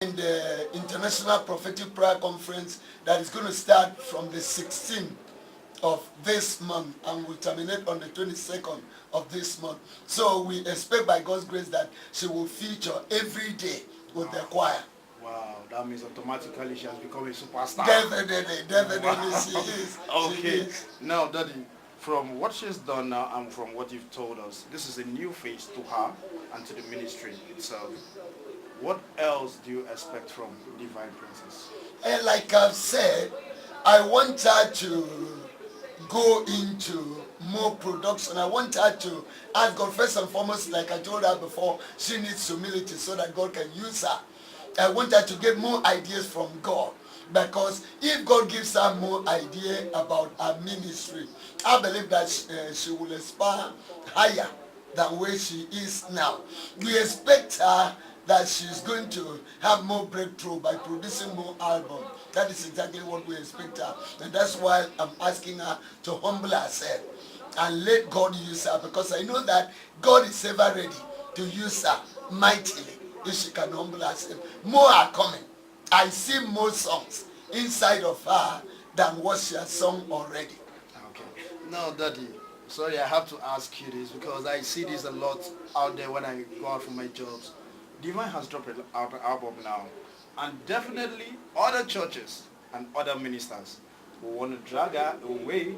in the International Prophetic Prayer Conference that is going to start from the 16th of this month and will terminate on the 22nd of this month. So we expect by God's grace that she will feature every day with the choir. Wow, that means automatically she has become a superstar. Definitely she is. Okay, she is. Now Daddy, from what she's done now and from what you've told us, this is a new phase to her and to the ministry itself. What else do you expect from Divine Princess? And like I've said, I want her to go into more production. I want her to ask God first and foremost, like I told her before, she needs humility so that God can use her. I want her to get more ideas from God, because if God gives her more idea about her ministry, I believe that she will aspire higher than where she is now. We expect her that she's going to have more breakthrough by producing more albums. That is exactly what we expect her. And that's why I'm asking her to humble herself and let God use her, because I know that God is ever ready to use her mightily if she can humble herself. More are coming. I see more songs inside of her than what she has sung already. Okay. Now, Daddy, sorry, I have to ask you this because I see this a lot out there when I go out for my jobs. Divine has dropped an album now, and definitely other churches and other ministers will want to drag her away,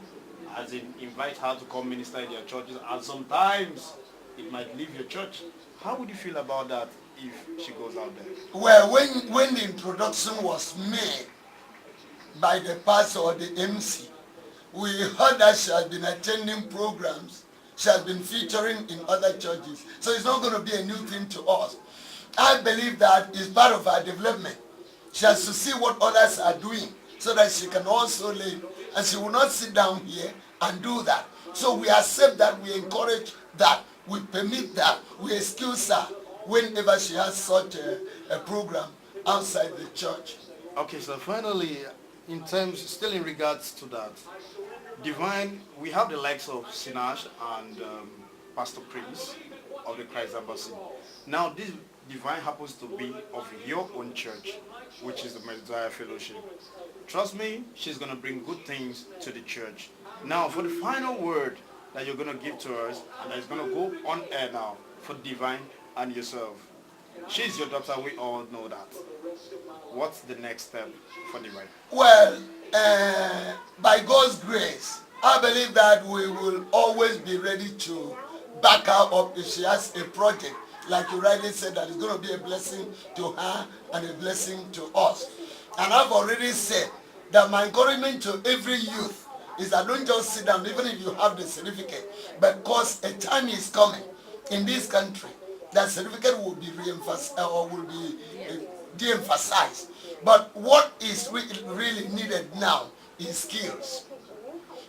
as in invite her to come minister in their churches, and sometimes it might leave your church. How would you feel about that if she goes out there? Well, when the introduction was made by the pastor or the MC, we heard that she has been attending programs, she has been featuring in other churches. So it's not going to be a new thing to us. I believe that is part of her development. She has to see what others are doing so that she can also learn. And she will not sit down here and do that. So we accept that, we encourage that, we permit that, we excuse her whenever she has such a program outside the church. Okay, so finally, still in regards to that, Divine, we have the likes of Sinash and Pastor Prince of the Christ Embassy. Now, this Divine happens to be of your own church, which is the Messiah Fellowship. Trust me, she's going to bring good things to the church. Now, for the final word that you're going to give to us, and that is going to go on air now for Divine and yourself. She's your daughter, we all know that. What's the next step for Divine? Well, by God's grace, I believe that we will always be ready to back her up if she has a project, like you rightly said, that is going to be a blessing to her and a blessing to us. And I've already said that my encouragement to every youth is that don't just sit down, even if you have the certificate, because a time is coming in this country that certificate will be re-emphasized or will be de-emphasized. But what is really needed now is skills.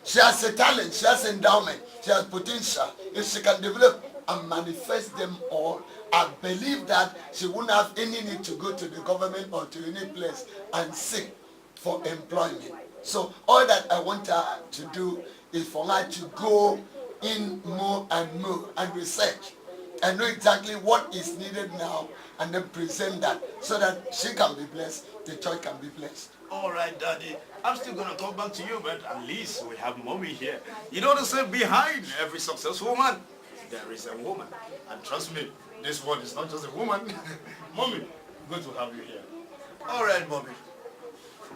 She has a talent, she has endowment, she has potential. If she can develop and manifest them all, I believe that she won't have any need to go to the government or to any place and seek for employment. So all that I want her to do is for her to go in more and more and research and know exactly what is needed now and then present that so that she can be blessed, the church can be blessed. All right, Daddy. I'm still going to come back to you, but at least we have Mommy here. You know what I say? Behind every successful man, there is a woman. And trust me, this one is not just a woman. Mommy, good to have you here. All right, Mommy.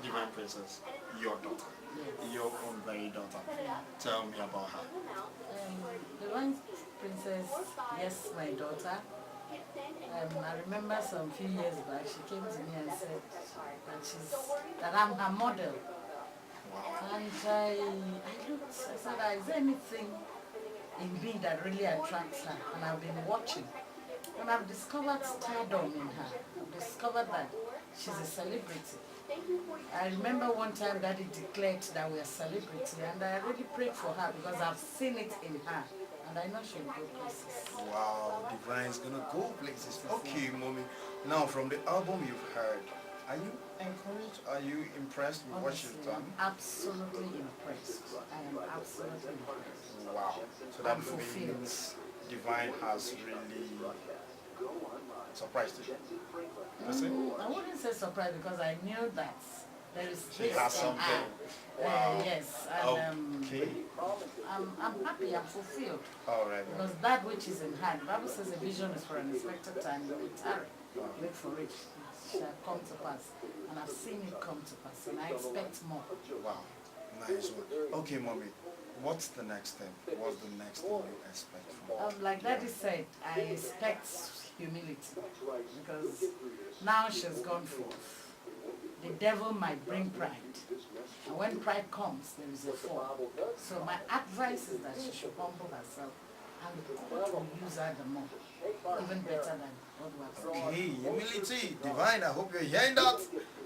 Divine Princess, your daughter. Your own very daughter. Tell me about her. Divine Princess, yes, my daughter. I remember some few years back, she came to me and said that I'm her model. Wow. And I looked, I said, is there anything in me that really attracts her? And I've been watching. And I've discovered stardom in her. I've discovered that she's a celebrity. I remember one time Daddy declared that we're a celebrity, and I already prayed for her because I've seen it in her. And I know she'll go places. Wow, Divine's gonna go places. Okay, Mommy. Now, from the album you've heard, are you encouraged? Are you impressed with what she's done? Absolutely impressed. I am absolutely impressed. Wow. So that means Divine has really surprised you? That's it? I wouldn't say surprised because I knew that there is She this has in something. her. Wow. Yes, and Okay. I'm happy, I'm fulfilled. All right. Because that which is in hand, the Bible says a vision is for an expected time, you will tarry, wait for it, it shall come to pass. And I've seen it come to pass, and I expect more. Wow. Nice one. Okay, mommy. What's the next step? What's the next thing you expect from Like Daddy said, I expect humility. Because now she's gone forth. The devil might bring pride. And when pride comes, there is a fall. So my advice is that she should humble herself and God will use her the more. Even better than God was. Okay, humility, divine. I hope you're hearing that.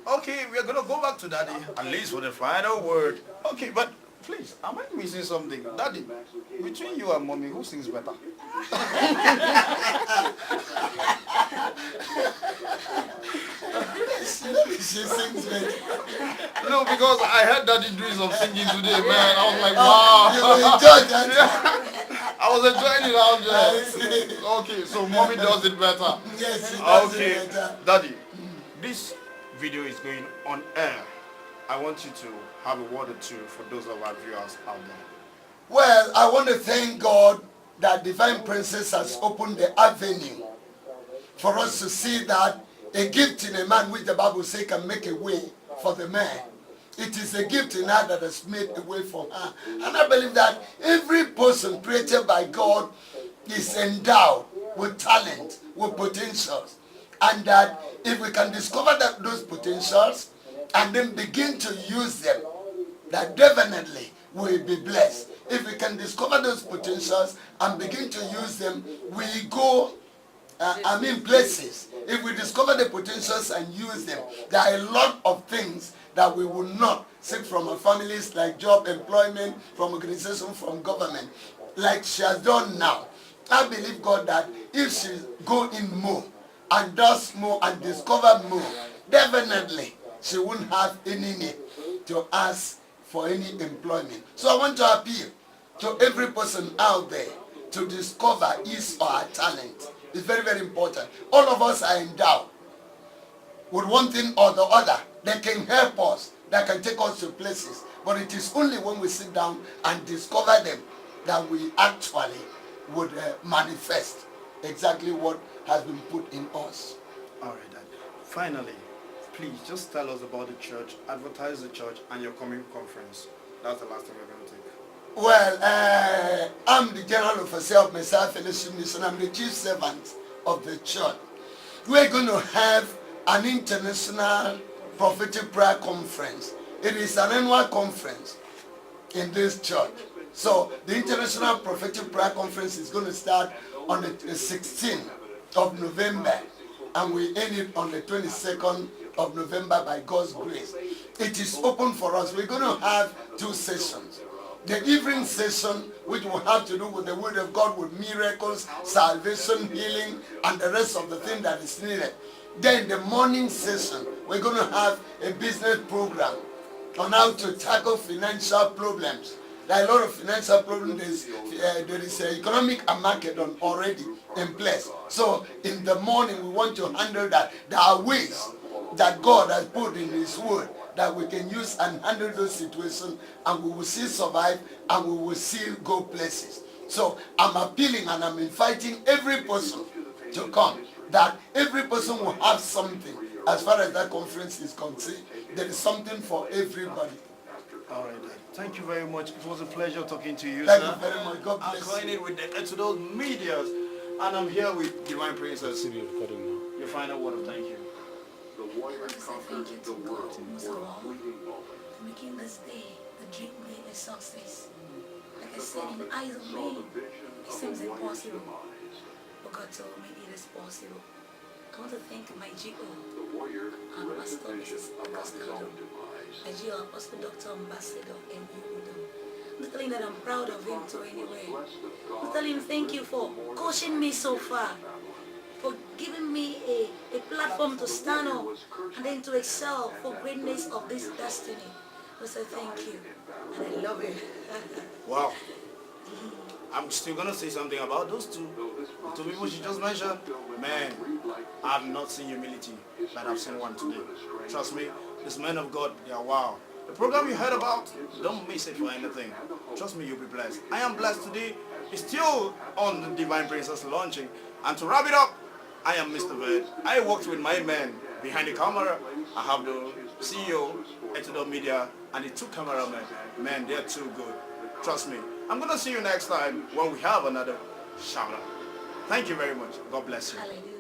Okay, we are gonna go back to Daddy, at least for the final word. Okay, but please, am I missing something? Daddy, between you and mommy, who sings better? She sings better. No, because I heard Daddy doing some singing today, man. I was like, You wow. will enjoy that. I was enjoying it out there. Okay, so mommy does it better. Yes, she does Okay, it better. Daddy, this video is going on air. I want you to have a word or two for those of our viewers out there. Well, I want to thank God that Divine Princess has opened the avenue for us to see that a gift in a man, which the Bible says can make a way for the man. It is a gift in her that has made a way for her. And I believe that every person created by God is endowed with talent, with potentials. And that if we can discover that those potentials and then begin to use them, that definitely we'll be blessed. If we can discover those potentials and begin to use them, we go places. If we discover the potentials and use them, there are a lot of things that we will not seek from our families, like job, employment, from organization, from government, like she has done now. I believe God that if she go in more and does more and discover more, definitely she won't have any need to ask for any employment. So I want to appeal to every person out there to discover his or her talent. It's very, very important. All of us are endowed with one thing or the other that can help us, that can take us to places. But it is only when we sit down and discover them that we actually would manifest exactly what has been put in us. All right, Dad. Finally, please just tell us about the church, advertise the church and your coming conference. That's the last thing we're going to take. Well, I'm the General Officer of Messiah Fellowship Mission. I'm the Chief Servant of the church. We're going to have an international prophetic prayer conference. It is an annual conference in this church. So the International Prophetic Prayer Conference is going to start on the 16th of November and we end it on the 22nd of November by God's grace. It is open for us. We're going to have two sessions. The evening session, which will have to do with the word of God, with miracles, salvation, healing, and the rest of the thing that is needed. Then the morning session, we're going to have a business program on how to tackle financial problems. There are a lot of financial problems. There is economic and market already in place. So in the morning, we want to handle that. There are ways that God has put in His word that we can use and handle those situations, and we will still survive and we will still go places. So I'm appealing and I'm inviting every person to come, that every person will have something. As far as that conference is concerned, there is something for everybody. All right, Dad. Thank you very much. It was a pleasure talking to you, Thank sir. you very much. God I'm bless calling you. it with the Exodus Medias, and I'm here with Divine Princess. Recording now. Your final word of thank you. I want to say thank you to God, most of all, for making this day, the dream day, a success. Like I said, in the eyes of me, it seems impossible, but God told me it is possible. I want to thank my GO, Pastor Mrs. Augusta, my GO, Apostle Dr. Ambassador, and UDOM. I'm telling that I'm proud of him too anyway. I'm telling him thank you for coaching me so far, for giving me a platform to stand on and then to excel for greatness of this destiny. I say thank you, and I love you. Wow. I'm still going to say something about those two. The two people she just mentioned, man, I've not seen humility, but I've seen one today. Trust me, this men of God, they are wow. The program you heard about, don't miss it for anything. Trust me, you'll be blessed. I am blessed today. It's still on the Divine Princess launching. And to wrap it up, I am Mr. Bird. I worked with my men behind the camera. I have the CEO, UDOM Media, and the two cameramen. Man, they're too good. Trust me. I'm going to see you next time when we have another shout out. Thank you very much. God bless you. Hallelujah.